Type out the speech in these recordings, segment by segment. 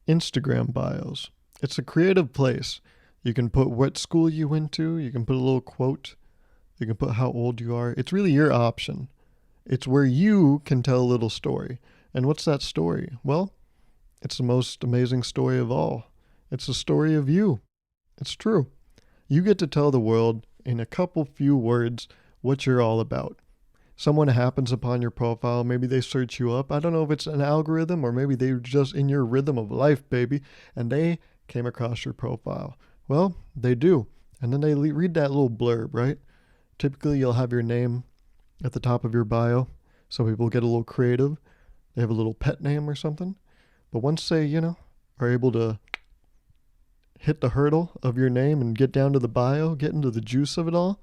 Instagram bios. It's a creative place. You can put what school you went to, you can put a little quote, you can put how old you are. It's really your option. It's where you can tell a little story. And what's that story? Well, it's the most amazing story of all. It's the story of you. It's true. You get to tell the world in a couple few words what you're all about. Someone happens upon your profile, maybe they search you up. I don't know if it's an algorithm or maybe they're just in your rhythm of life, baby, and they came across your profile. Well, they do. And then they read that little blurb, right? Typically, you'll have your name at the top of your bio. Some people get a little creative. They have a little pet name or something. But once they, are able to hit the hurdle of your name and get down to the bio, get into the juice of it all,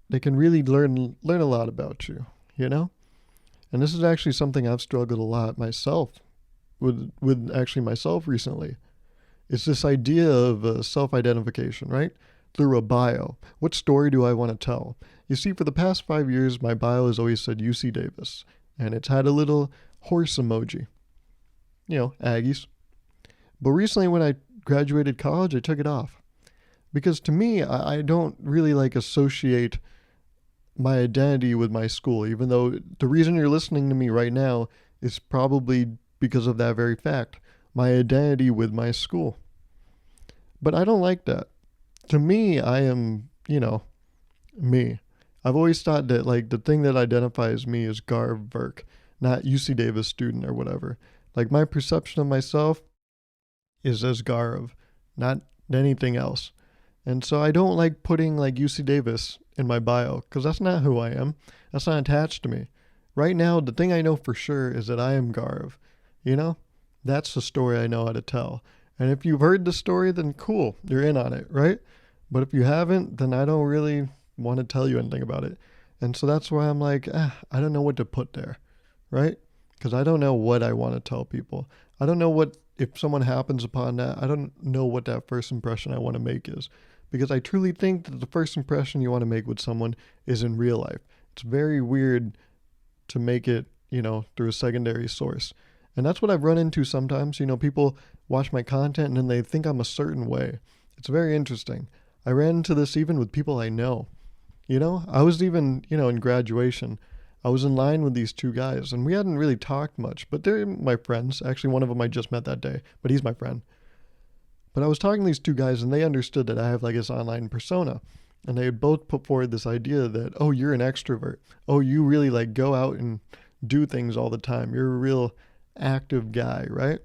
they can really learn a lot about you, And this is actually something I've struggled a lot myself with actually myself recently. It's this idea of self-identification, right? Through a bio. What story do I want to tell? You see, for the past 5 years, my bio has always said UC Davis, and it's had a little horse emoji. Aggies. But recently when I graduated college, I took it off. Because to me, I don't really associate my identity with my school, even though the reason you're listening to me right now is probably because of that very fact. My identity with my school. But I don't like that. To me, I am, me. I've always thought that the thing that identifies me is Gauruv Virk, not UC Davis student or whatever. My perception of myself is as Gauruv, not anything else. And so I don't like putting UC Davis in my bio because that's not who I am. That's not attached to me. Right now, the thing I know for sure is that I am Gauruv. That's the story I know how to tell. And if you've heard the story, then cool, you're in on it, right? But if you haven't, then I don't really want to tell you anything about it. And so that's why I'm I don't know what to put there, right? Because I don't know what I want to tell people. I don't know if someone happens upon that, I don't know what that first impression I want to make is. Because I truly think that the first impression you want to make with someone is in real life. It's very weird to make it, through a secondary source. And that's what I've run into sometimes. People watch my content and then they think I'm a certain way. It's very interesting. I ran into this even with people I know. I was even, in graduation, I was in line with these two guys and we hadn't really talked much, but they're my friends. Actually, one of them I just met that day, but he's my friend. But I was talking to these two guys and they understood that I have this online persona. And they had both put forward this idea that, oh, you're an extrovert. Oh, you really go out and do things all the time. You're a real active guy, right?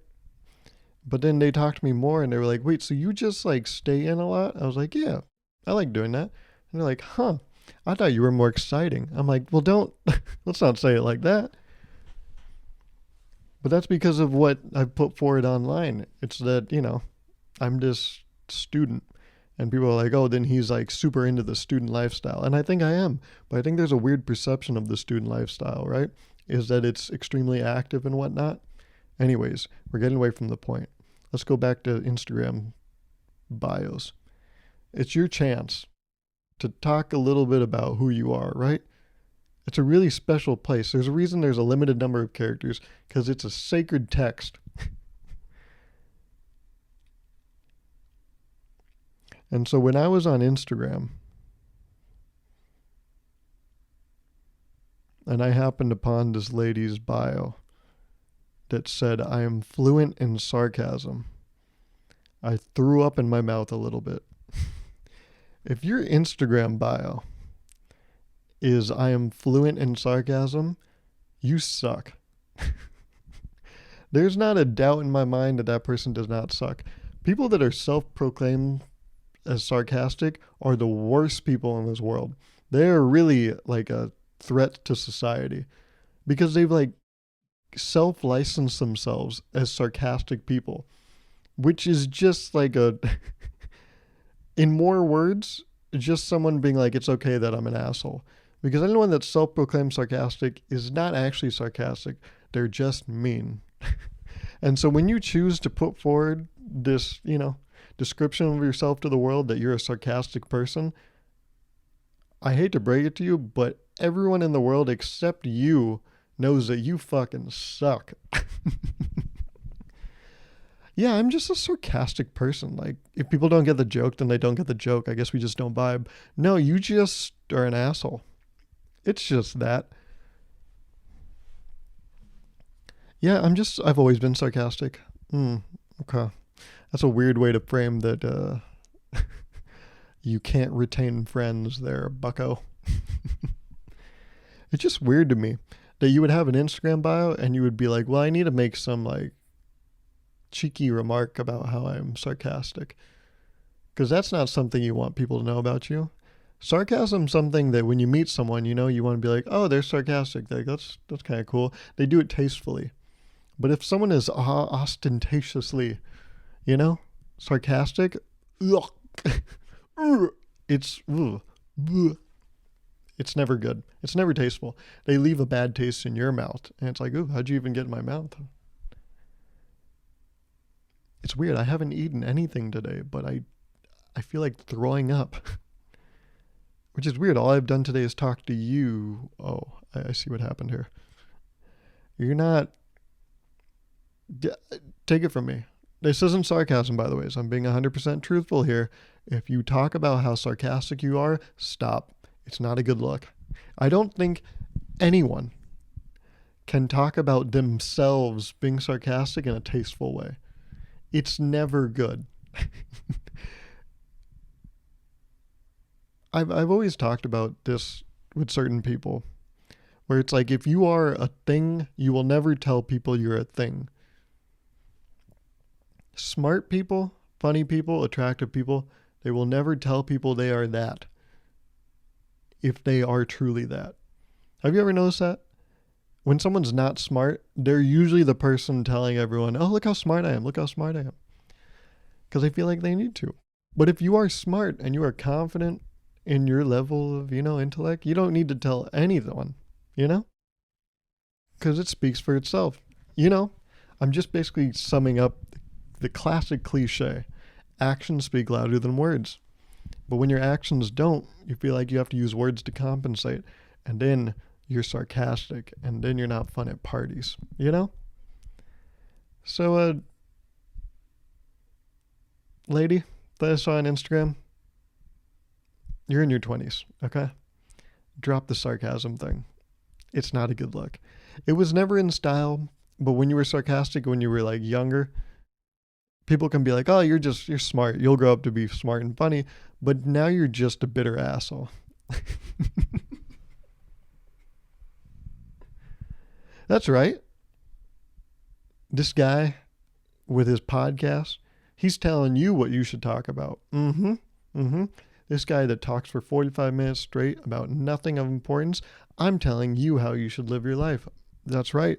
But then they talked to me more and they were like, wait, so you just stay in a lot? I was like, yeah, I like doing that. And they're like, huh, I thought you were more exciting. I'm like, well, let's not say it like that. But that's because of what I've put forward online. It's that, I'm this student. And people are like, oh, then he's super into the student lifestyle. And I think I am. But I think there's a weird perception of the student lifestyle, right? Is that it's extremely active and whatnot. Anyways, we're getting away from the point. Let's go back to Instagram bios. It's your chance to talk a little bit about who you are, right? It's a really special place. There's a reason there's a limited number of characters because it's a sacred text. And so when I was on Instagram and I happened upon this lady's bio that said, I am fluent in sarcasm, I threw up in my mouth a little bit. If your Instagram bio is I am fluent in sarcasm, you suck. There's not a doubt in my mind that that person does not suck. People that are self-proclaimed as sarcastic are the worst people in this world. They're really a threat to society because they've self-licensed themselves as sarcastic people, which is just in more words, just someone being it's okay that I'm an asshole. Because anyone that's self-proclaimed sarcastic is not actually sarcastic. They're just mean. And so when you choose to put forward this, description of yourself to the world that you're a sarcastic person, I hate to break it to you, but everyone in the world except you knows that you fucking suck. Yeah, I'm just a sarcastic person. Like, if people don't get the joke, then they don't get the joke. I guess we just don't vibe. No, you just are an asshole. It's just that. Yeah, I've always been sarcastic. Okay. That's a weird way to frame that you can't retain friends there, bucko. It's just weird to me that you would have an Instagram bio and you would be like, well, I need to make some like cheeky remark about how I'm sarcastic. Because that's not something you want people to know about you. Sarcasm's something that when you meet someone, you know, you want to be like, oh, they're sarcastic. Like, that's kind of cool. They do it tastefully. But if someone is ostentatiously, you know, sarcastic, it's it's never good. It's never tasteful. They leave a bad taste in your mouth, and it's like, ooh, how'd you even get in my mouth? It's weird. I haven't eaten anything today, but I feel like throwing up, which is weird. All I've done today is talk to you. Oh, I see what happened here. You're not. Take it from me. This isn't sarcasm, by the way, so I'm being 100% truthful here. If you talk about how sarcastic you are, stop. It's not a good look. I don't think anyone can talk about themselves being sarcastic in a tasteful way. It's never good. I've always talked about this with certain people, where it's like, if you are a thing, you will never tell people you're a thing. Smart people, funny people, attractive people, they will never tell people they are that, if they are truly that. Have you ever noticed that? When someone's not smart, they're usually the person telling everyone, oh, look how smart I am, look how smart I am. Because they feel like they need to. But if you are smart and you are confident in your level of, intellect, you don't need to tell anyone, Because it speaks for itself. I'm just basically summing up the classic cliche. Actions speak louder than words. But when your actions don't, you feel like you have to use words to compensate. And then you're sarcastic. And then you're not fun at parties. So, lady that I saw on Instagram, you're in your 20s, okay? Drop the sarcasm thing. It's not a good look. It was never in style, but when you were sarcastic, when you were like younger, people can be like, oh, you're smart. You'll grow up to be smart and funny, but now you're just a bitter asshole. That's right. This guy with his podcast, he's telling you what you should talk about. This guy that talks for 45 minutes straight about nothing of importance, I'm telling you how you should live your life. That's right.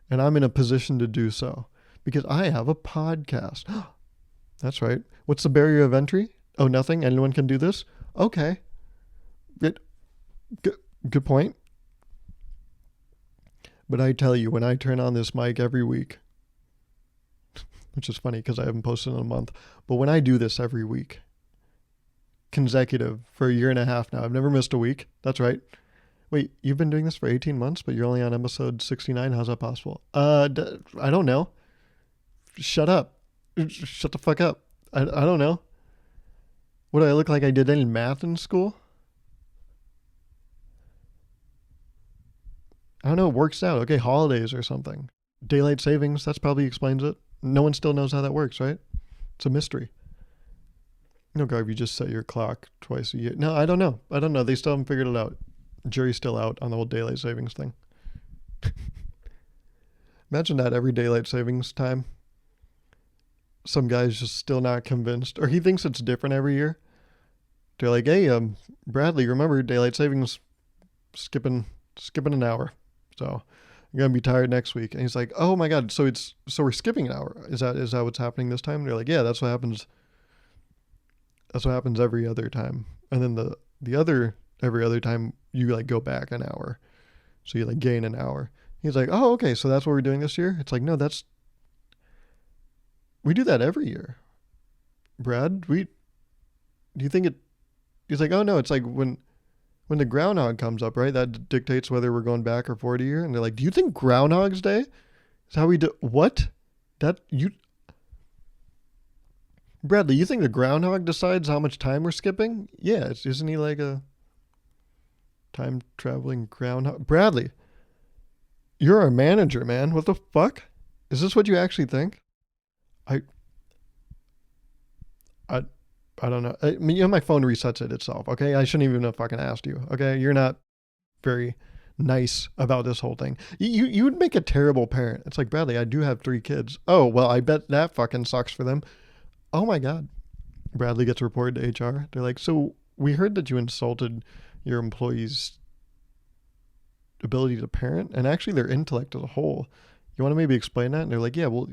And I'm in a position to do so because I have a podcast. That's right. What's the barrier of entry? Oh, nothing. Anyone can do this? Okay. Good point. But I tell you, when I turn on this mic every week, which is funny because I haven't posted in a month, but when I do this every week, consecutive for a year and a half now, I've never missed a week. That's right. Wait, you've been doing this for 18 months, but you're only on episode 69? How's that possible? I don't know. Shut up. Shut the fuck up. I don't know. What, do I look like I did any math in school? I don't know. It works out. Okay, holidays or something. Daylight savings, that's probably explains it. No one still knows how that works, right? It's a mystery. No, Garv, you just set your clock twice a year. No, I don't know. They still haven't figured it out. Jury's still out on the whole daylight savings thing. Imagine that every daylight savings time. Some guy's just still not convinced, or he thinks it's different every year. They're like, hey, Bradley, remember daylight savings skipping an hour. So I'm going to be tired next week. And he's like, oh my God. So we're skipping an hour. Is that what's happening this time? And they're like, yeah, that's what happens. That's what happens every other time. And then every other time you like go back an hour. So you like gain an hour. He's like, oh, okay. So that's what we're doing this year. It's like, no, we do that every year. Brad, do you think he's like, oh no, it's like when the groundhog comes up, right? That dictates whether we're going back or forward a year. And they're like, do you think Groundhog's Day is how we do? What? Bradley, you think the groundhog decides how much time we're skipping? Yeah, isn't he like a time traveling groundhog? Bradley, you're our manager, man. What the fuck? Is this what you actually think? I I I don't know. I mean, my phone resets it itself. Okay, I shouldn't even have fucking asked you. Okay, you're not very nice about this whole thing. You would make a terrible parent. It's like, Bradley, I do have 3 kids. Oh well, I bet that fucking sucks for them. Oh my god. Bradley gets reported to HR. They're like, so we heard that you insulted your employees' ability to parent and actually their intellect as a whole. You want to maybe explain that? And they're like, yeah, well,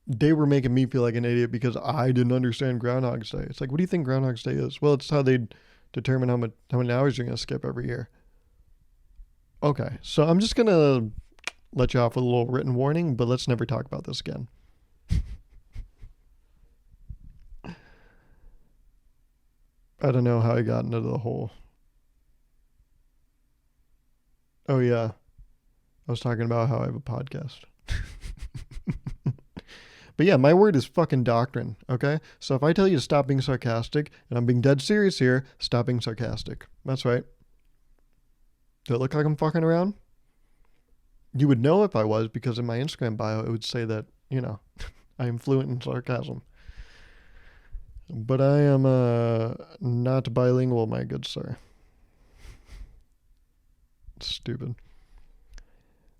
they were making me feel like an idiot because I didn't understand Groundhog's Day. It's like, what do you think Groundhog's Day is? Well, it's how they determine how many hours you're going to skip every year. Okay, so I'm just going to let you off with a little written warning, but let's never talk about this again. I don't know how I got into the whole. Oh, yeah. I was talking about how I have a podcast. But yeah, my word is fucking doctrine, okay? So if I tell you to stop being sarcastic, and I'm being dead serious here, stop being sarcastic. That's right. Do it look like I'm fucking around? You would know if I was, because in my Instagram bio, it would say that, I am fluent in sarcasm. But I am not bilingual, my good sir. Stupid.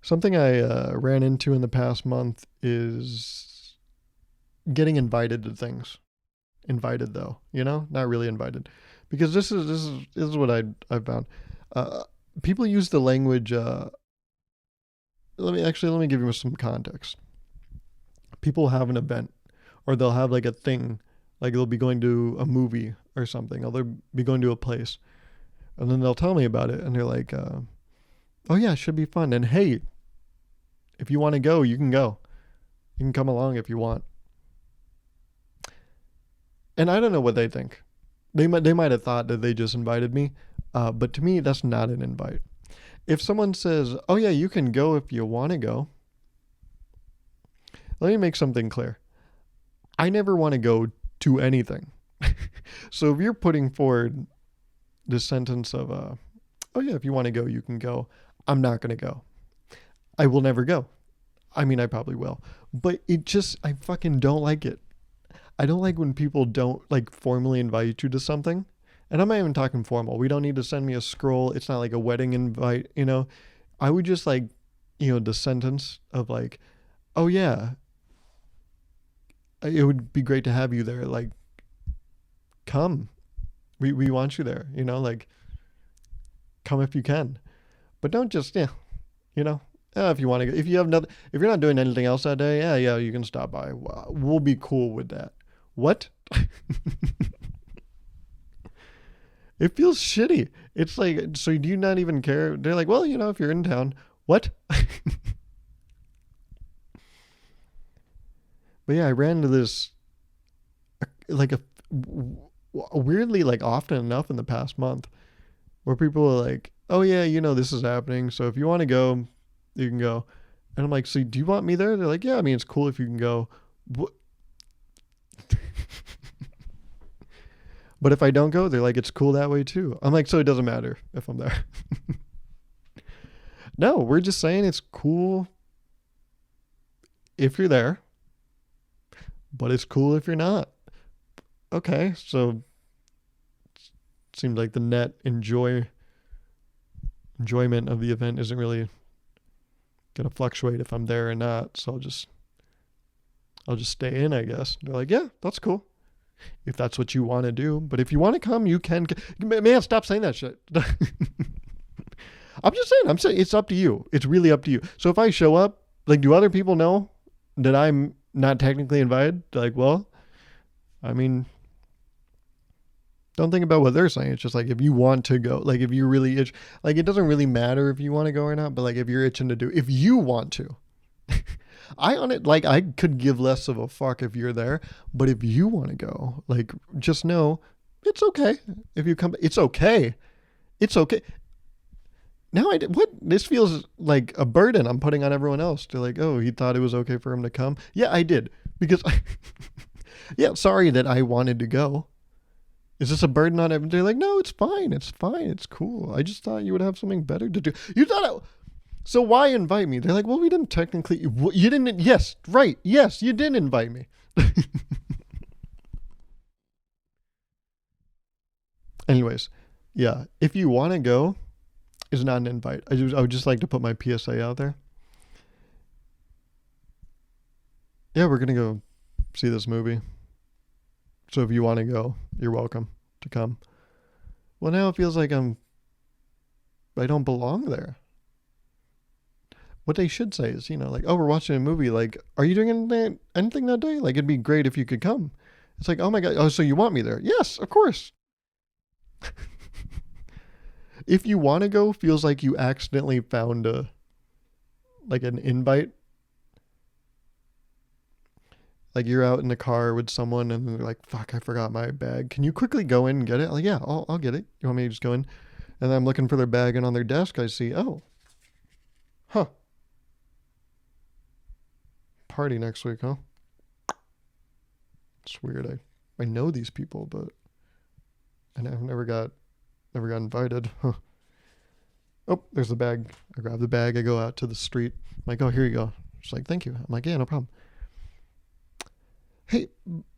Something I ran into in the past month is getting invited to things. Invited though, not really invited, because this is what I found. People use the language. Let me give you some context. People have an event, or they'll have like a thing, like they'll be going to a movie or something, or they'll be going to a place, and then they'll tell me about it, and they're like, "Oh yeah, it should be fun." And hey, if you want to go, you can go. You can come along if you want. And I don't know what they think. They might have thought that they just invited me, but to me, that's not an invite. If someone says, "Oh yeah, you can go if you want to go," let me make something clear. I never want to go to anything. So if you're putting forward the sentence of, "Oh yeah, if you want to go, you can go," I'm not going to go. I will never go. I mean, I probably will, but I fucking don't like it. I don't like when people don't like formally invite you to something. And I'm not even talking formal. We don't need to send me a scroll. It's not like a wedding invite, I would just like, the sentence of like, "Oh yeah, it would be great to have you there. Like, come. We want you there, like, come if you can. But don't just, if you want to go, if you're not doing anything else that day, yeah, you can stop by. We'll be cool with that." What? It feels shitty. It's like, so do you not even care? They're like, "Well, if you're in town." What? But yeah, I ran into this like weirdly, like often enough in the past month, where people are like, "Oh yeah, this is happening. So if you want to go, you can go." And I'm like, "So do you want me there?" They're like, "Yeah, I mean, it's cool if you can go." What? But if I don't go, they're like, "It's cool that way too." I'm like, "So it doesn't matter if I'm there." No, we're just saying it's cool if you're there, but it's cool if you're not. Okay, so it seems like the net enjoyment of the event isn't really gonna fluctuate if I'm there or not. So I'll just stay in, I guess. They're like, "Yeah, that's cool if that's what you want to do. But if you want to come, you can." Man, stop saying that shit. I'm saying it's up to you. It's really up to you. So if I show up, like, do other people know that I'm not technically invited? They're like, well, I mean, don't think about what they're saying. It's just like, if you want to go, like, if you really itch, like, it doesn't really matter if you want to go or not, but like, if you're itching to do, if you want to, I could give less of a fuck if you're there, but if you want to go, like, just know it's okay if you come. It's okay. It's okay. Now this feels like a burden I'm putting on everyone else. They're like, "Oh, he thought it was okay for him to come." Yeah, I did, Because, yeah, sorry that I wanted to go. Is this a burden on everyone? They're like, no, it's fine. It's fine. It's cool. I just thought you would have something better to do. You thought so why invite me? They're like, well, we didn't technically. You didn't. Yes, right. Yes, you didn't invite me. Anyways, yeah. If you want to go, it's not an invite. I would just like to put my PSA out there. Yeah, we're gonna go see this movie. So if you want to go, you're welcome to come. Well, now it feels like I don't belong there. What they should say is, like, oh, we're watching a movie. Like, are you doing anything that day? Like, it'd be great if you could come. It's like, oh my God. Oh, so you want me there? Yes, of course. If you want to go, feels like you accidentally found an invite. Like you're out in the car with someone and they're like, fuck, I forgot my bag. Can you quickly go in and get it? Like, yeah, I'll get it. You want me to just go in? And then I'm looking for their bag, and on their desk I see, oh, huh. Party next week, huh? It's weird. I know these people, but I've never got invited. Huh. Oh, there's the bag. I grab the bag. I go out to the street. I'm like, oh, here you go. She's like, thank you. I'm like, yeah, no problem. Hey,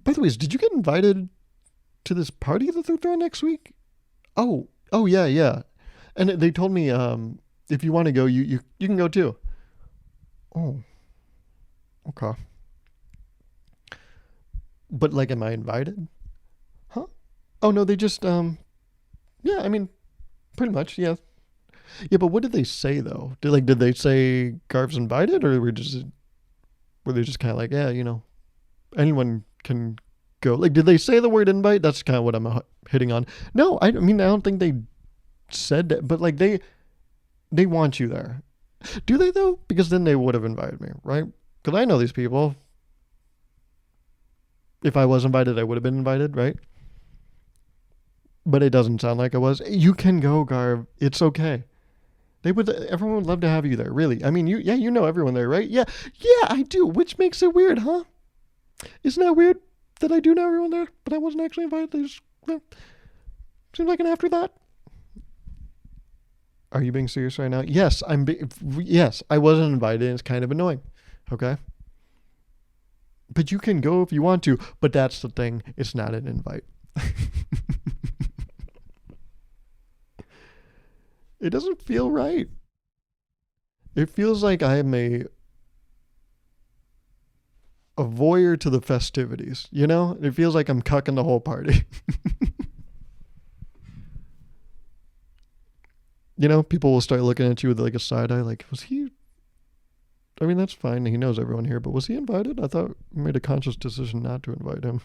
by the way, did you get invited to this party that they're throwing next week? Oh, yeah. And they told me if you want to go, you can go too. Oh, okay. But like, am I invited? Huh? Oh no, they just yeah. I mean, pretty much, yeah. Yeah, but what did they say though? Did they say Garv's invited, or were they just kind of like, yeah, anyone can go? Like, did they say the word invite? That's kind of what I'm hitting on. No, I mean, I don't think they said that, but like they want you there. Do they though? Because then they would have invited me, right? Because I know these people. If I was invited, I would have been invited, right? But it doesn't sound like I was. You can go, Garv. It's okay. Everyone would love to have you there, really. I mean, you know everyone there, right? Yeah, I do, which makes it weird, huh? Isn't that weird that I do know everyone there, but I wasn't actually invited? They just, seemed like an afterthought. Are you being serious right now? Yes, yes, I wasn't invited, and it's kind of annoying, okay? But you can go if you want to, but that's the thing. It's not an invite. It doesn't feel right. It feels like I am a voyeur to the festivities, It feels like I'm cucking the whole party. People will start looking at you with like a side eye, like, was he? I mean, that's fine. He knows everyone here, but was he invited? I thought we made a conscious decision not to invite him.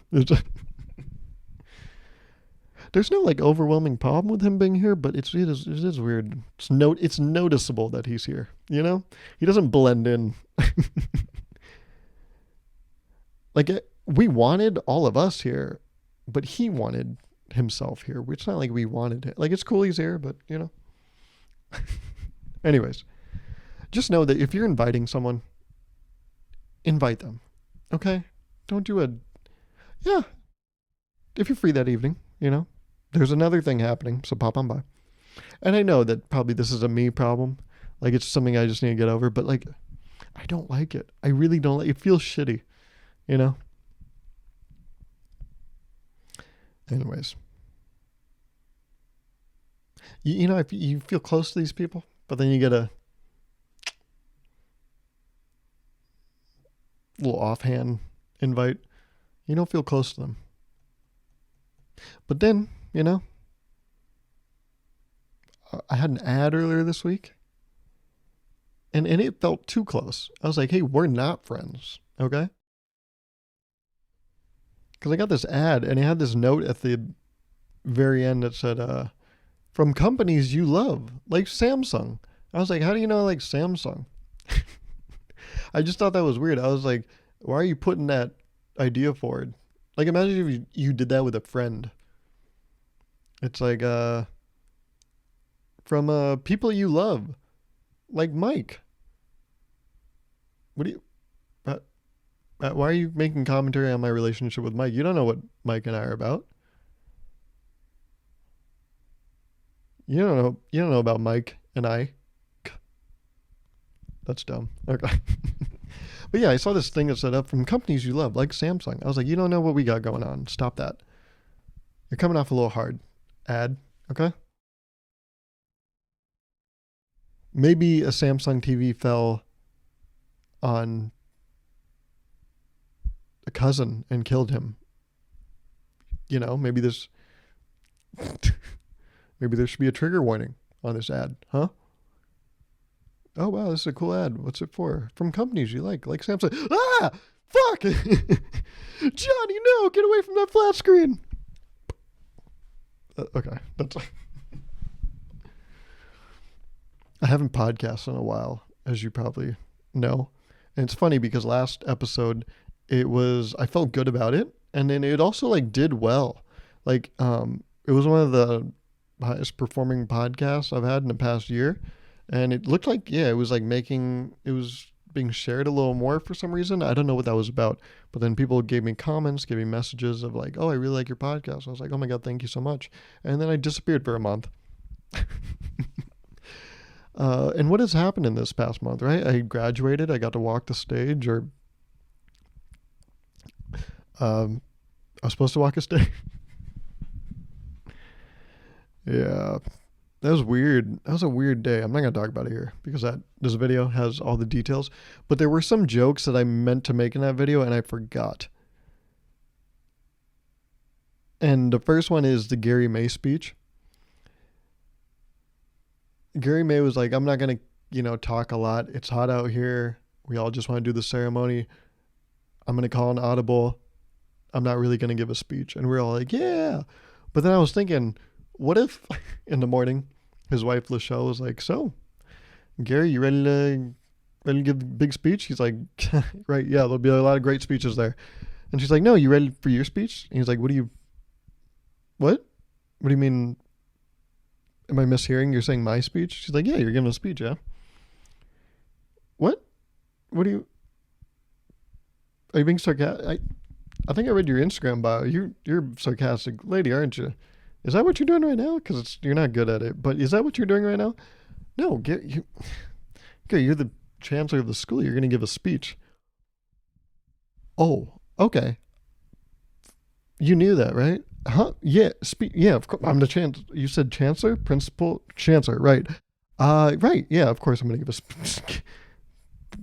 There's no like overwhelming problem with him being here, but it is weird. It's noticeable that he's here. He doesn't blend in. Like we wanted all of us here, but he wanted himself here. It's not like we wanted it. Like, it's cool he's here, but Anyways, just know that if you're inviting someone, invite them. Okay? Don't do yeah. If you're free that evening, there's another thing happening, so pop on by. And I know that probably this is a me problem. Like, it's something I just need to get over, but like, I don't like it. I really don't like it. It feels shitty, Anyways. If you feel close to these people, but then you get a little offhand invite, you don't feel close to them. But then, I had an ad earlier this week, and it felt too close. I was like, hey, we're not friends, okay? Because I got this ad, and it had this note at the very end that said, from companies you love, like Samsung. I was like, how do you know I like Samsung? I just thought that was weird. I was like, why are you putting that idea forward? Like, imagine if you did that with a friend. It's like, from people you love, like Mike. What do you... Why are you making commentary on my relationship with Mike? You don't know what Mike and I are about. You don't know. You don't know about Mike and I. That's dumb. Okay. But yeah, I saw this thing that set up from companies you love, like Samsung. I was like, you don't know what we got going on. Stop that. You're coming off a little hard. Ad. Okay. Maybe a Samsung TV fell on a cousin and killed him. You know, maybe this maybe there should be a trigger warning on this ad, huh? Oh wow, this is a cool ad. What's it for? From companies you like Samsung. Ah, fuck! Johnny, no, get away from that flat screen. Okay, that's. I haven't podcasted in a while, as you probably know, and it's funny because last episode, I felt good about it, and then it also like did well, like it was one of the highest performing podcasts I've had in the past year. And it looked like, yeah, it was being shared a little more for some reason. I don't know what that was about. But then people gave me comments, gave me messages of like, oh, I really like your podcast. I was like, oh my God, thank you so much. And then I disappeared for a month. And what has happened in this past month, right? I graduated. I got to walk the stage, or I was supposed to walk a stage. Yeah. That was weird. That was a weird day. I'm not going to talk about it here because this video has all the details. But there were some jokes that I meant to make in that video and I forgot. And the first one is the Gary May speech. Gary May was like, I'm not going to, talk a lot. It's hot out here. We all just want to do the ceremony. I'm going to call an audible. I'm not really going to give a speech. And we're all like, yeah. But then I was thinking, what if in the morning his wife Lachelle was like, so Gary, you ready to give a big speech? He's like, right, yeah, there'll be a lot of great speeches there. And she's like, no, you ready for your speech? And he's like, what do you mean? Am I mishearing? You're saying my speech? She's like, yeah, you're giving a speech, yeah. What? Are you being sarcastic? I think I read your Instagram bio. You're a sarcastic lady, aren't you? Is that what you're doing right now? Because you're not good at it. But is that what you're doing right now? No, okay, you're the chancellor of the school. You're going to give a speech. Oh, okay. You knew that, right? Huh? Yeah. Yeah. Of course. I'm the chancellor. You said chancellor, principal, chancellor, right? Right. Yeah. Of course, I'm going to give a speech.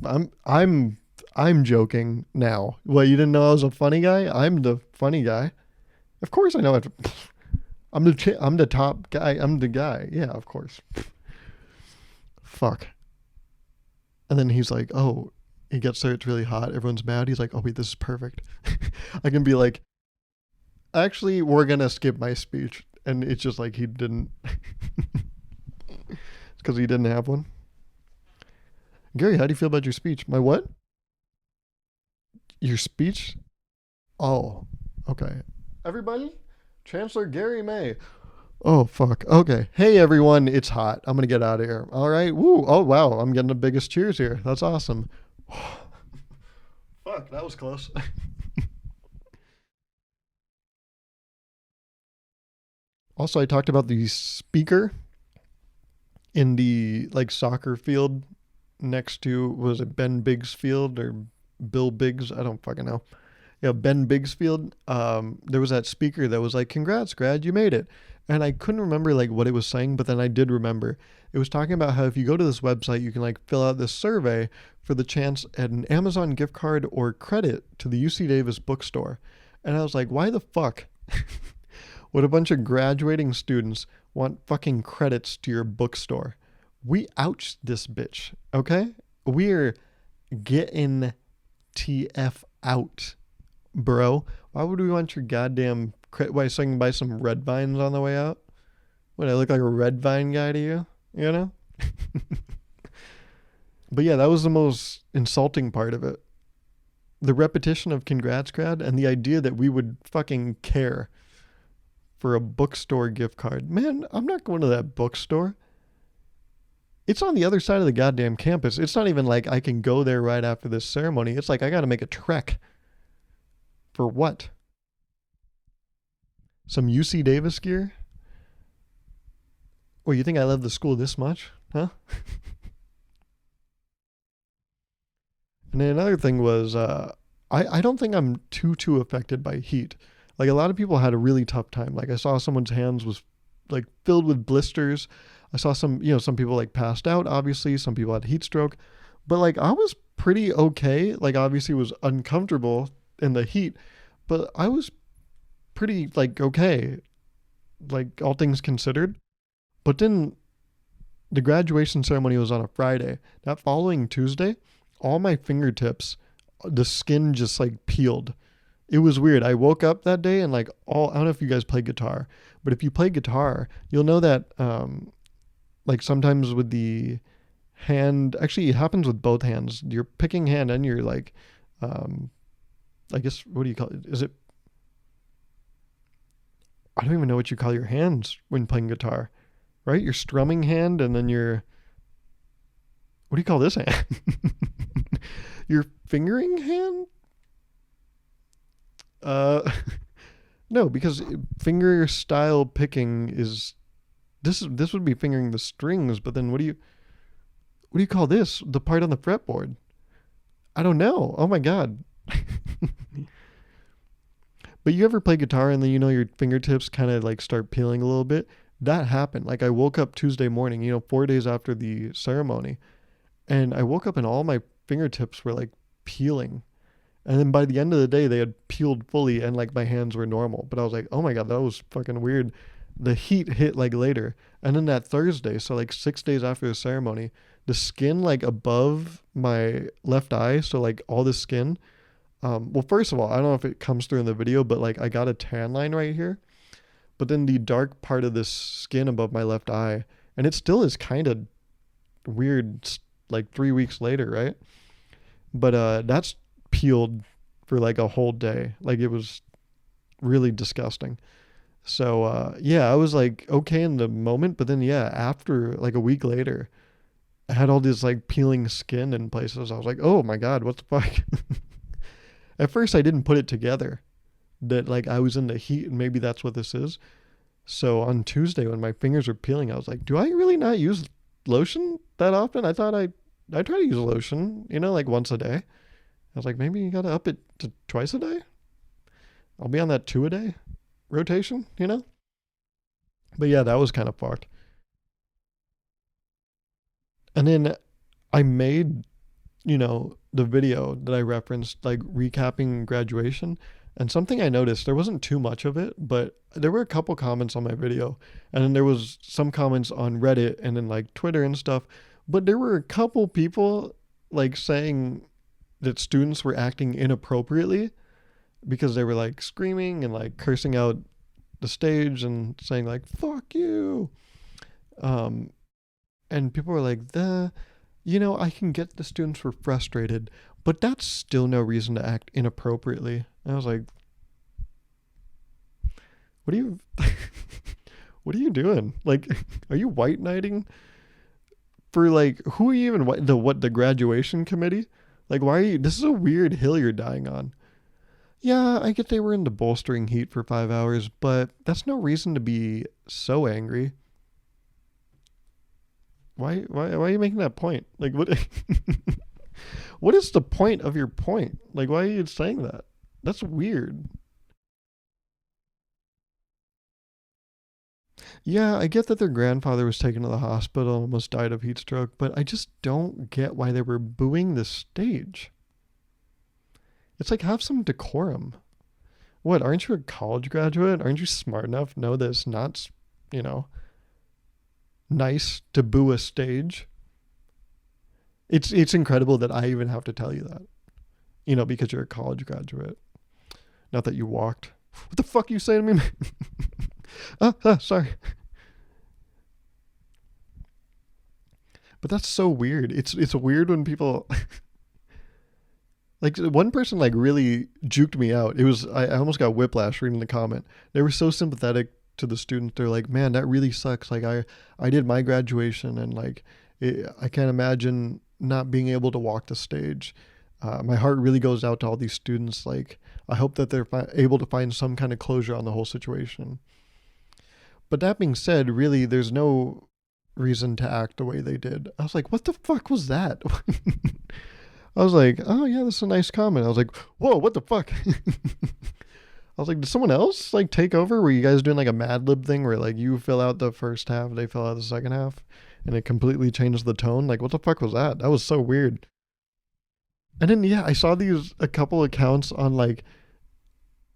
I'm joking now. Well, you didn't know I was a funny guy? I'm the funny guy. Of course, I know it. I'm the top guy. I'm the guy. Yeah, of course. Fuck. And then he's like, oh, he gets there. It's really hot. Everyone's mad. He's like, oh, wait, this is perfect. I can be like, actually, we're going to skip my speech. And it's just like he didn't. It's because he didn't have one. Gary, how do you feel about your speech? My what? Your speech? Oh, okay. Everybody? Chancellor Gary May. Oh, fuck. Okay. Hey, everyone. It's hot. I'm going to get out of here. All right. Woo. Oh, wow. I'm getting the biggest cheers here. That's awesome. Fuck. That was close. Also, I talked about the speaker in the soccer field next to, was it Ben Biggs Field or Bill Biggs? I don't fucking know. Yeah, Ben Biggsfield, there was that speaker that was like, congrats, grad, you made it. And I couldn't remember what it was saying, but then I did remember. It was talking about how if you go to this website, you can fill out this survey for the chance at an Amazon gift card or credit to the UC Davis bookstore. And I was like, why the fuck would a bunch of graduating students want fucking credits to your bookstore? We ouched this bitch, okay? We're getting TF out. Bro, why would we want your goddamn why, so I can buy some red vines on the way out? What, I look like a red vine guy to you? You know? But yeah, that was the most insulting part of it. The repetition of congrats grad and the idea that we would fucking care for a bookstore gift card. Man, I'm not going to that bookstore. It's on the other side of the goddamn campus. It's not even like I can go there right after this ceremony. It's like I got to make a trek. For what? Some UC Davis gear? Well, you think I love the school this much? Huh? And then another thing was, I don't think I'm too affected by heat. Like a lot of people had a really tough time. Like I saw someone's hands was like filled with blisters. I saw some people like passed out. Obviously, some people had heat stroke, but like I was pretty okay. Like obviously, it was uncomfortable in the heat, but I was pretty like okay. Like all things considered. But then the graduation ceremony was on a Friday. That following Tuesday, all my fingertips, the skin just like peeled. It was weird. I woke up that day and like I don't know if you guys play guitar, but if you play guitar, you'll know that like sometimes with the hand, actually it happens with both hands. Your picking hand and your like, I guess, what do you call it? Is it, I don't even know what you call your hands when playing guitar, right? Your strumming hand and then your, what do you call this hand? Your fingering hand? No, because finger style picking is this would be fingering the strings, but then what do you call this? The part on the fretboard? I don't know. Oh my god. But you ever play guitar and then your fingertips kind of like start peeling a little bit? That happened. Like I woke up Tuesday morning, 4 days after the ceremony, and I woke up and all my fingertips were like peeling. And then by the end of the day, they had peeled fully and like my hands were normal. But I was like, oh my God, that was fucking weird. The heat hit like later. And then that Thursday, so like 6 days after the ceremony, the skin like above my left eye, so like all the skin. Well, first of all, I don't know if it comes through in the video, but like I got a tan line right here. But then the dark part of this skin above my left eye, and it still is kind of weird like 3 weeks later, right? But that's peeled for like a whole day. Like it was really disgusting. So yeah, I was like okay in the moment, but then yeah, after like a week later, I had all this like peeling skin in places. I was like, oh my God, what the fuck? At first I didn't put it together that like I was in the heat and maybe that's what this is. So on Tuesday when my fingers were peeling, I was like, do I really not use lotion that often? I thought I try to use lotion, like once a day. I was like, maybe you gotta up it to twice a day. I'll be on that 2 a day rotation. But yeah, that was kind of fucked. And then I made, the video that I referenced, like recapping graduation. And something I noticed, there wasn't too much of it, but there were a couple comments on my video. And then there was some comments on Reddit and then like Twitter and stuff. But there were a couple people like saying that students were acting inappropriately because they were like screaming and like cursing out the stage and saying like fuck you, and people were like I can get the students were frustrated, but that's still no reason to act inappropriately. And I was like, what are you what are you doing? Like, are you white knighting for like, who are you even, the graduation committee? Like, why are you, this is a weird hill you're dying on. Yeah, I get they were into bolstering heat for 5 hours, but that's no reason to be so angry. Why are you making that point? Like, what? What is the point of your point? Like, why are you saying that? That's weird. Yeah, I get that their grandfather was taken to the hospital and almost died of heat stroke, but I just don't get why they were booing the stage. It's like, have some decorum. What, aren't you a college graduate? Aren't you smart enough to know that it's not, you know, nice to boo a stage? It's incredible that I even have to tell you that, because you're a college graduate. Not that you walked. What the fuck you saying to me? Sorry. But that's so weird. It's weird when people like, one person like really juked me out. It was, I almost got whiplash reading the comment. They were so sympathetic to the students. They're like, man, that really sucks. Like I did my graduation and like I can't imagine not being able to walk the stage. My heart really goes out to all these students. Like, I hope that they're able to find some kind of closure on the whole situation. But that being said, really, there's no reason to act the way they did. I was like, what the fuck was that? I was like, oh yeah, that's a nice comment. I was like, whoa, what the fuck? I was like, did someone else like take over? Were you guys doing like a Mad Lib thing where like you fill out the first half, they fill out the second half, and it completely changed the tone? Like, what the fuck was that? That was so weird. And then yeah, I saw a couple accounts on like,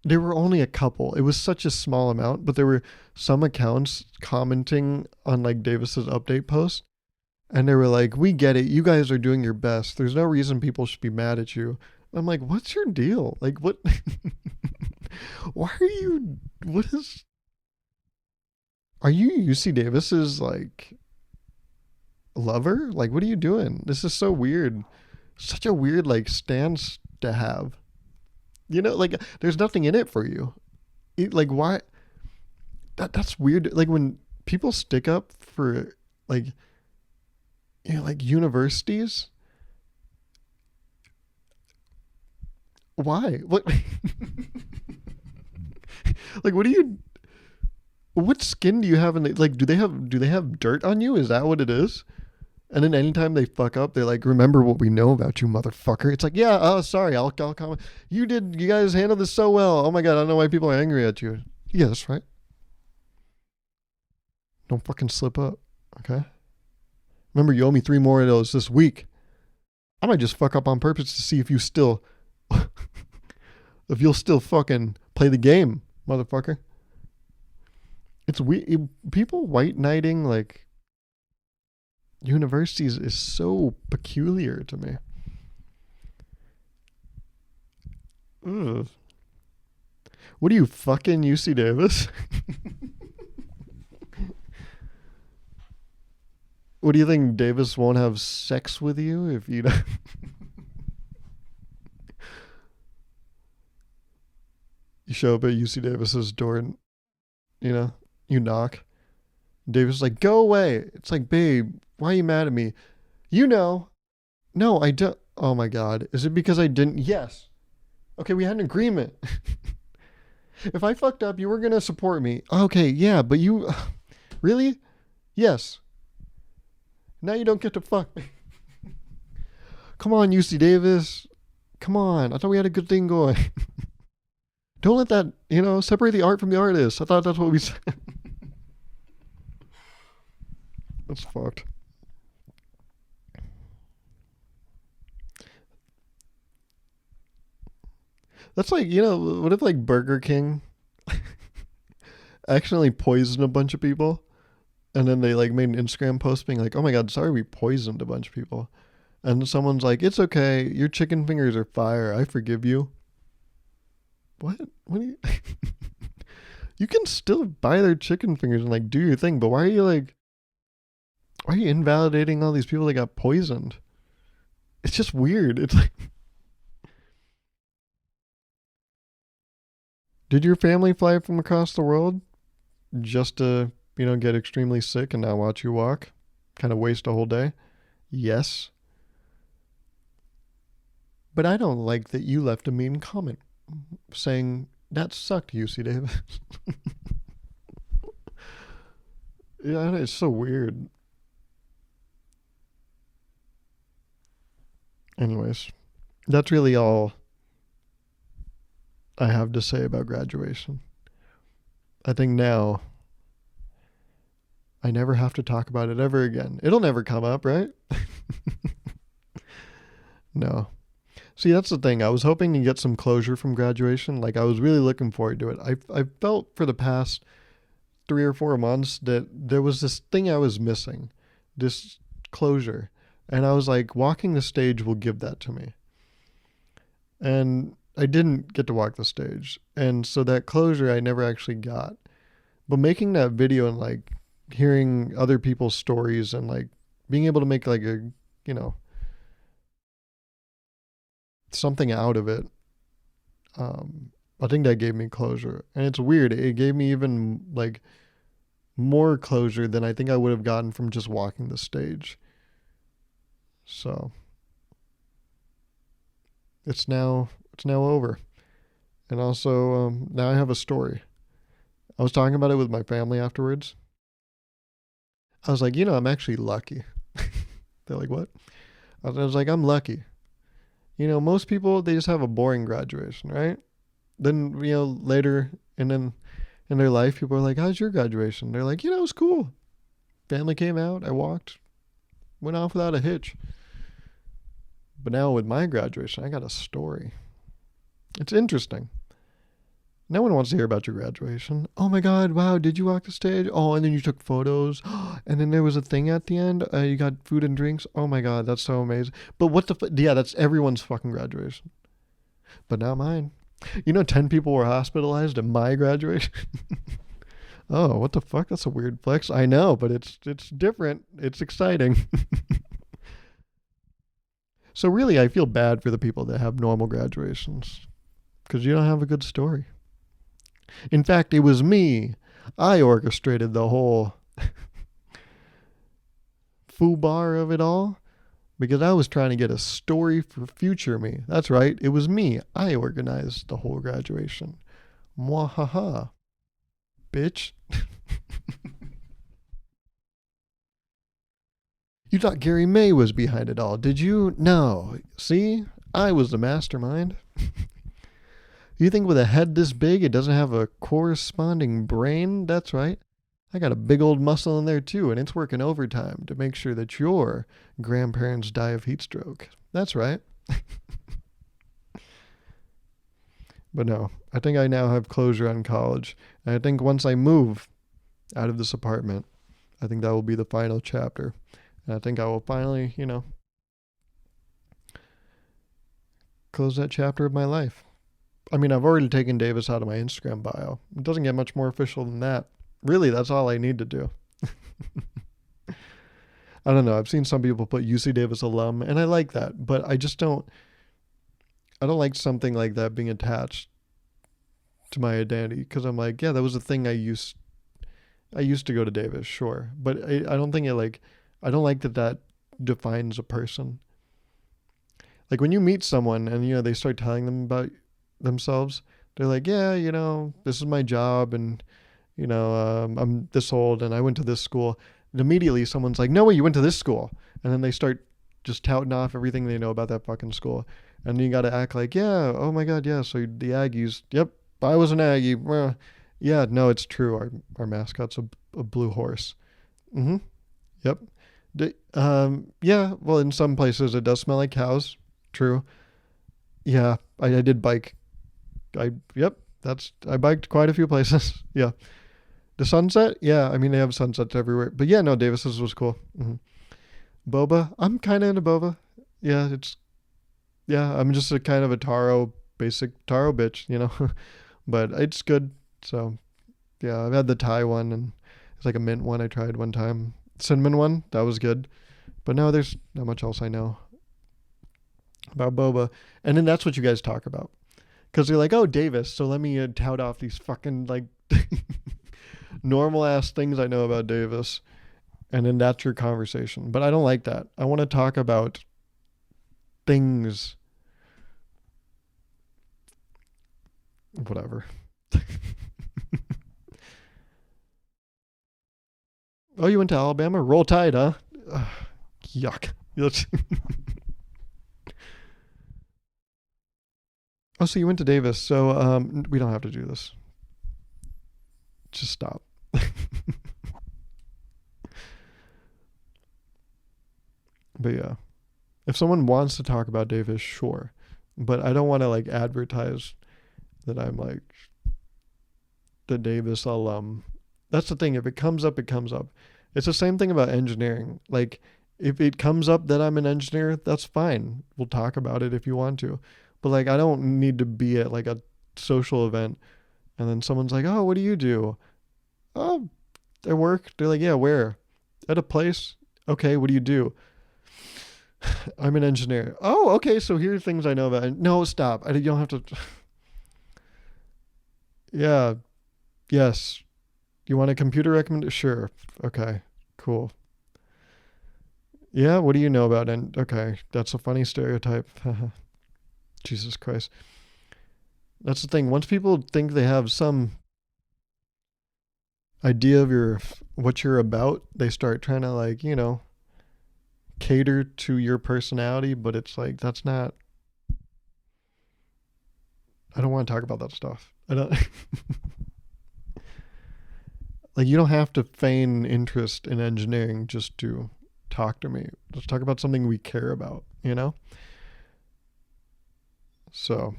there were only a couple. It was such a small amount, but there were some accounts commenting on like Davis's update post, and they were like, "We get it. You guys are doing your best. There's no reason people should be mad at you." I'm like, "What's your deal? Like, what? Why are you? What is? Are you UC Davis's like lover? Like, what are you doing? This is so weird. Such a weird like stance to have. You know, like there's nothing in it for you. Like why? That's weird. Like when people stick up for like, you know, like universities. Why? What? Like what do you? What skin do you have in the, like? Do they have dirt on you? Is that what it is? And then anytime they fuck up, they're like, "Remember what we know about you, motherfucker." It's like, yeah, oh, sorry, I'll comment. You guys handled this so well. Oh my god, I don't know why people are angry at you. Yeah, that's right. Don't fucking slip up, okay? Remember, you owe me 3 more of those this week. I might just fuck up on purpose to see if if you'll still fucking play the game, motherfucker. It's weird. People white knighting like universities is so peculiar to me. Ugh. What are you, fucking UC Davis? What do you think, Davis won't have sex with you if you don't? You show up at UC Davis's door and, you know, you knock. Davis is like, go away. It's like, babe, why are you mad at me? You know. No, I don't. Oh my God. Is it because I didn't? Yes. Okay, we had an agreement. If I fucked up, you were going to support me. Okay, yeah, but you. Really? Yes. Now you don't get to fuck me. Come on, UC Davis. Come on. I thought we had a good thing going. Don't let that, separate the art from the artist. I thought that's what we said. That's fucked. That's like, what if like Burger King accidentally poisoned a bunch of people? And then they like made an Instagram post being like, oh my God, sorry we poisoned a bunch of people. And someone's like, it's okay. Your chicken fingers are fire. I forgive you. What? What do you... You can still buy their chicken fingers and like do your thing, but why are you invalidating all these people that got poisoned? It's just weird. It's like... Did your family fly from across the world just to, get extremely sick and not watch you walk? Kind of waste a whole day? Yes. But I don't like that you left a mean comment saying, that sucked, UC Davis. Yeah, it's so weird. Anyways, that's really all I have to say about graduation. I think now I never have to talk about it ever again. It'll never come up, right? No. See, that's the thing. I was hoping to get some closure from graduation. Like, I was really looking forward to it. I felt for the past 3 or 4 months that there was this thing I was missing, this closure. And I was like, walking the stage will give that to me. And I didn't get to walk the stage. And so that closure I never actually got. But making that video and like hearing other people's stories and like being able to make like a, something out of it, I think that gave me closure. And it's weird. It gave me even like more closure than I think I would have gotten from just walking the stage. So it's now over. And also, now I have a story. I was talking about it with my family afterwards. I was like, I'm actually lucky. They're like, what? I was like, I'm lucky. Most people, they just have a boring graduation, right? Then, later and then in their life, people are like, how's your graduation? They're like, it was cool. Family came out, I walked, went off without a hitch. But now with my graduation, I got a story. It's interesting. No one wants to hear about your graduation. Oh my God, wow, did you walk the stage? Oh, and then you took photos. And then there was a thing at the end. You got food and drinks. Oh my God, that's so amazing. But what yeah, that's everyone's fucking graduation. But not mine. 10 people were hospitalized at my graduation. Oh, what the fuck? That's a weird flex. I know, but it's different. It's exciting. So really, I feel bad for the people that have normal graduations because you don't have a good story. In fact, it was me. I orchestrated the whole foobar of it all because I was trying to get a story for future me. That's right. It was me. I organized the whole graduation. Mwahaha. Bitch. You thought Gary May was behind it all, did you? No. See? I was the mastermind. You think with a head this big, it doesn't have a corresponding brain? That's right. I got a big old muscle in there too, and it's working overtime to make sure that your grandparents die of heat stroke. That's right. But no, I think I now have closure on college. And I think once I move out of this apartment, I think that will be the final chapter. And I think I will finally, close that chapter of my life. I mean, I've already taken Davis out of my Instagram bio. It doesn't get much more official than that. Really, that's all I need to do. I don't know. I've seen some people put UC Davis alum, and I like that, but I just don't. I don't like something like that being attached to my identity because I'm like, yeah, that was a thing I used. I used to go to Davis, sure, but I don't think it like. I don't like that defines a person. Like when you meet someone and they start telling them about themselves, they're like, yeah, this is my job and I'm this old and I went to this school. And immediately someone's like, no way, you went to this school. And then they start just touting off everything they know about that fucking school. And you got to act like, yeah, oh my God, yeah. So the Aggies, yep, I was an Aggie. Yeah, no, it's true. Our mascot's a blue horse. Mm-hmm. Yep. Yeah, well, in some places it does smell like cows. True. Yeah, I did bike. Yep, I biked quite a few places. Yeah. The sunset? Yeah, I mean, they have sunsets everywhere. But yeah, no, Davis's was cool. Mm-hmm. Boba? I'm kind of into boba. Yeah, I'm just a kind of a basic taro bitch, but it's good. So, yeah, I've had the Thai one and it's like a mint one I tried one time. Cinnamon one, that was good. But no, there's not much else I know about boba. And then that's what you guys talk about. Because they're like, oh, Davis, so let me tout off these fucking, like, normal ass things I know about Davis. And then that's your conversation. But I don't like that. I want to talk about things. Whatever. Oh, you went to Alabama? Roll Tide, huh? Ugh, yuck. Oh, so you went to Davis. So we don't have to do this. Just stop. But yeah, if someone wants to talk about Davis, sure. But I don't want to like advertise that I'm like the Davis alum. That's the thing. If it comes up, it comes up. It's the same thing about engineering. Like if it comes up that I'm an engineer, that's fine. We'll talk about it if you want to. But like I don't need to be at like a social event and then someone's like, "Oh, what do you do?" "Oh, I work." They're like, "Yeah, where?" "At a place." "Okay, what do you do?" "I'm an engineer." "Oh, okay, so here are things I know about. No, stop. You don't have to. Yeah, yes. You want a computer recommendation? Sure. Okay, cool. Yeah, what do you know about it? Okay, that's a funny stereotype. Jesus Christ. That's the thing. Once people think they have some idea of what you're about, they start trying to like, cater to your personality, but it's like that's not I don't want to talk about that stuff. I don't like you don't have to feign interest in engineering just to talk to me. Let's talk about something we care about. So,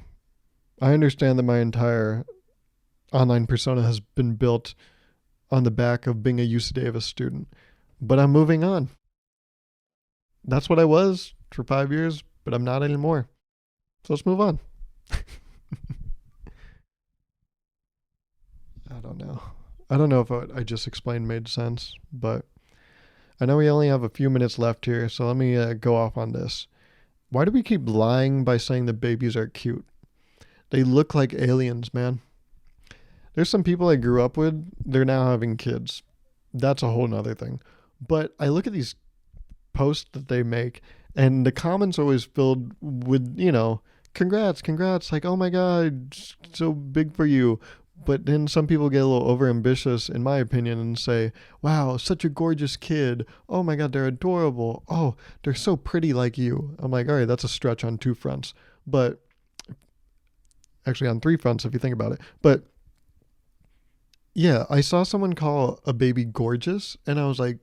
I understand that my entire online persona has been built on the back of being a UC Davis student, but I'm moving on. That's what I was for 5 years, but I'm not anymore. So let's move on. I don't know. I don't know if what I just explained made sense, but I know we only have a few minutes left here, so let me go off on this. Why do we keep lying by saying the babies are cute? They look like aliens, man. There's some people I grew up with, they're now having kids. That's a whole nother thing. But I look at these posts that they make, and the comments are always filled with, congrats, congrats, like, oh my God, so big for you. But then some people get a little overambitious, in my opinion, and say, wow, such a gorgeous kid. Oh my God, they're adorable. Oh, they're so pretty like you. I'm like, all right, that's a stretch on two fronts. But actually, on three fronts, if you think about it. But yeah, I saw someone call a baby gorgeous, and I was like,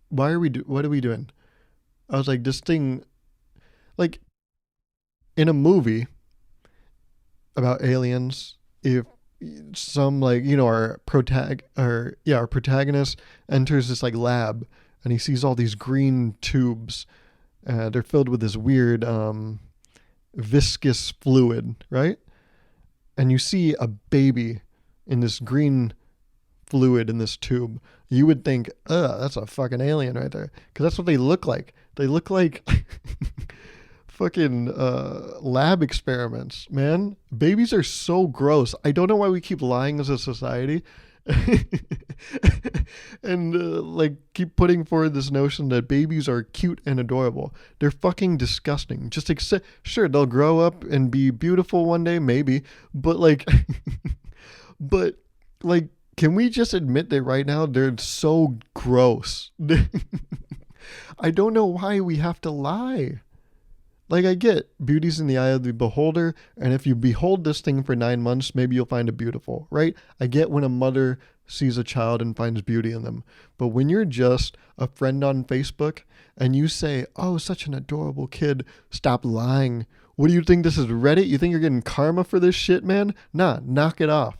what are we doing? I was like, this thing, like, in a movie about aliens, if some like our protagonist enters this like lab and he sees all these green tubes, they're filled with this weird viscous fluid, right? And you see a baby in this green fluid in this tube, you would think, that's a fucking alien right there, because that's what they look like. They look like fucking lab experiments, man. Babies are so gross. I don't know why we keep lying as a society. And like keep putting forward this notion that babies are cute and adorable. They're fucking disgusting. Just accept, sure, they'll grow up and be beautiful one day, maybe, but like but like can we just admit that right now they're so gross? I don't know why we have to lie. Like, I get beauty's in the eye of the beholder, and if you behold this thing for 9 months, maybe you'll find it beautiful, right? I get when a mother sees a child and finds beauty in them. But when you're just a friend on Facebook and you say, oh, such an adorable kid, stop lying. What do you think this is, Reddit? You think you're getting karma for this shit, man? Nah, knock it off.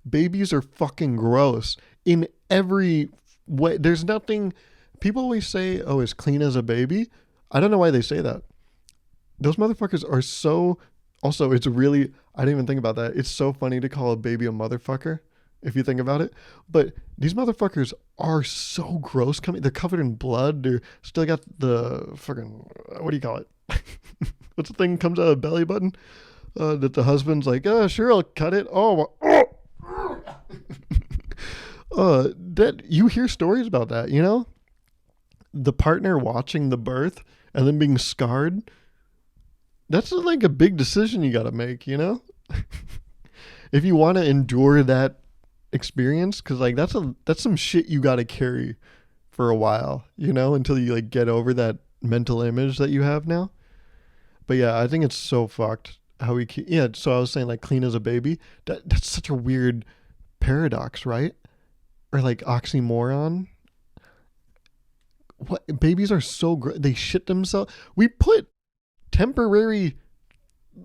Babies are fucking gross in every way. There's nothing, people always say, oh, as clean as a baby. I don't know why they say that. Those motherfuckers are so. Also, it's really. I didn't even think about that. It's so funny to call a baby a motherfucker, if you think about it. But these motherfuckers are so gross. They're covered in blood. They're still got the fucking. What do you call it? What's the thing that comes out of the belly button? That the husband's like, sure, I'll cut it. Oh. That you hear stories about that, the partner watching the birth and then being scarred. That's like a big decision you got to make, if you want to endure that experience, because like that's some shit you got to carry for a while, until you like get over that mental image that you have now. But yeah, I think it's so fucked how we keep, yeah. So I was saying like clean as a baby. That's such a weird paradox, right? Or like oxymoron. What, babies are so great. They shit themselves. We put temporary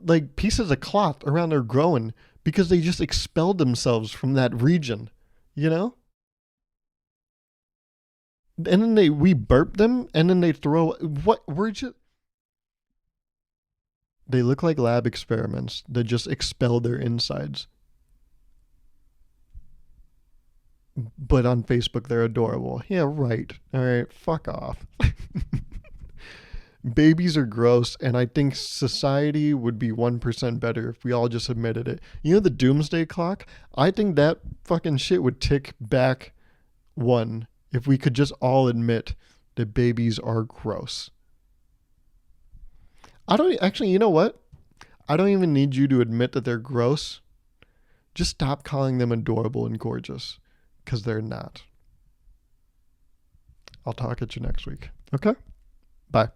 like pieces of cloth around their growing because they just expelled themselves from that region, and then we burp them and then they throw what, we're just, they look like lab experiments that just expel their insides. But on Facebook they're adorable. Yeah, right. All right, fuck off. Babies are gross, and I think society would be 1% better if we all just admitted it. The doomsday clock? I think that fucking shit would tick back one if we could just all admit that babies are gross. I don't actually, you know what? I don't even need you to admit that they're gross. Just stop calling them adorable and gorgeous, because they're not. I'll talk at you next week. Okay? Bye.